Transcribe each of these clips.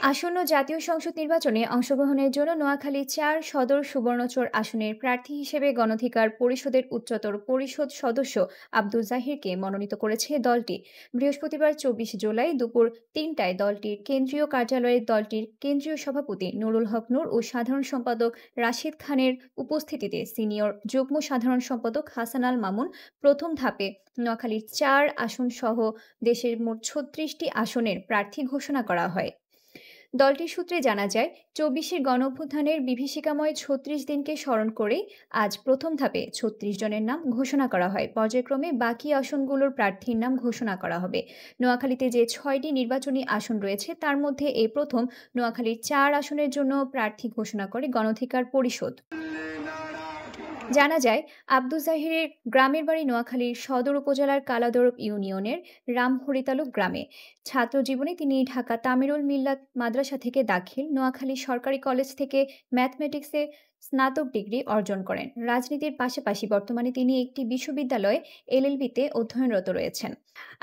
আসন্ন জাতীয় সংসদ নির্বাচনে অংশগ্রহণের জন্য নোয়াখালী-৪ সদর সুবর্ণচর আসনের প্রার্থী হিসেবে গণঅধিকার পরিষদের উচ্চতর পরিষদ সদস্য আব্দুল জাহিরকে মনোনীত করেছে দলটি। বৃহস্পতিবার ২৪ জুলাই দুপুর ৩টায় দলটির কেন্দ্রীয় কার্যালয়ে দলটির কেন্দ্রীয় সভাপতি নুরুল হক নূর ও সাধারণ সম্পাদক রাশিদ খানের উপস্থিতিতে সিনিয়র যুগ্ম সাধারণ সম্পাদক হাসান আল মামুন প্রথম ধাপে নোয়াখালী-৪ আসন সহ দেশের মোট ৩৬টি আসনের প্রার্থী ঘোষণা করা হয়। দলটির সূত্রে জানা যায়, ২৪-এর গণঅভ্যুত্থানের বিভীষিকাময় ৩৬ দিনকে স্মরণ করেই আজ প্রথম ধাপে ৩৬ জনের নাম ঘোষণা করা হয়। পর্যায়ক্রমে বাকি আসনগুলোর প্রার্থীর নাম ঘোষণা করা হবে। নোয়াখালীতে যে ৬টি নির্বাচনী আসন রয়েছে তার মধ্যে এই প্রথম নোয়াখালীর ৪ আসনের জন্য প্রার্থী ঘোষণা করে গণঅধিকার পরিষদ। জানা যায়, আব্দুল জাহিরের গ্রামের বাড়ি নোয়াখালীর সদর উপজেলার কালাদরব ইউনিয়নের রামহরিতালুক গ্রামে। ছাত্র জীবনে তিনি ঢাকা তামিরুল মিল্লাত মাদ্রাসা থেকে দাখিল, নোয়াখালী সরকারি কলেজ থেকে ম্যাথমেটিক্সে স্নাতক ডিগ্রি অর্জন করেন। রাজনীতির পাশাপাশি বর্তমানে তিনি একটি বিশ্ববিদ্যালয়ে এলএলবিতে অধ্যয়নরত রয়েছেন।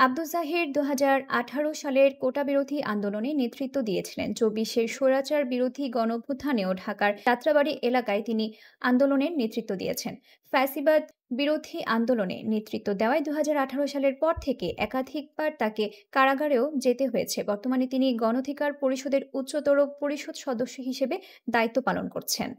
আব্দুল জাহির ২০১৮ সালের কোটা বিরোধী আন্দোলনে নেতৃত্ব দিয়েছিলেন। ২৪-এর স্বৈরাচার বিরোধী গণঅভ্যুত্থানেও ঢাকার যাত্রাবাড়ী এলাকায় তিনি আন্দোলনের নেতৃত্ব দিয়েছেন। ফ্যাসিবাদ বিরোধী আন্দোলনে নেতৃত্ব দেওয়ায় ২০১৮ সালের পর থেকে একাধিকবার তাকে কারাগারেও যেতে হয়েছে। বর্তমানে তিনি গণঅধিকার পরিষদের উচ্চতর পরিষদ সদস্য হিসেবে দায়িত্ব পালন করছেন।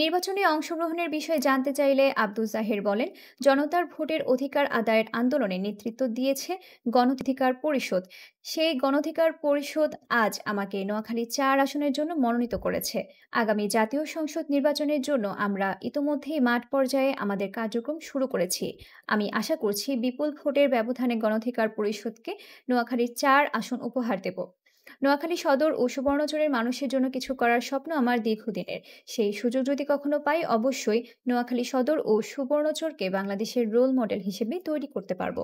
নির্বাচনে অংশগ্রহণের বিষয়ে জানতে চাইলে আব্দুল জাহির বলেন, জনতার ভোটের অধিকার আদায়ের আন্দোলনে নেতৃত্ব দিয়েছে গণঅধিকার পরিষদ। সেই গণঅধিকার পরিষদ আজ আমাকে নোয়াখালী-৪ আসনের জন্য মনোনীত করেছে। আগামী জাতীয় সংসদ নির্বাচনের জন্য আমরা ইতোমধ্যেই মাঠ পর্যায়ে আমাদের কার্যক্রম শুরু করেছি। আমি আশা করছি বিপুল ভোটের ব্যবধানে গণঅধিকার পরিষদকে নোয়াখালীর ৪ আসন উপহার দেব। নোয়াখালী সদর ও সুবর্ণচরের মানুষের জন্য কিছু করার স্বপ্ন আমার দীর্ঘদিনের। সেই সুযোগ যদি কখনো পাই, অবশ্যই নোয়াখালী সদর ও সুবর্ণচরকে বাংলাদেশের রোল মডেল হিসেবে তৈরি করতে পারব।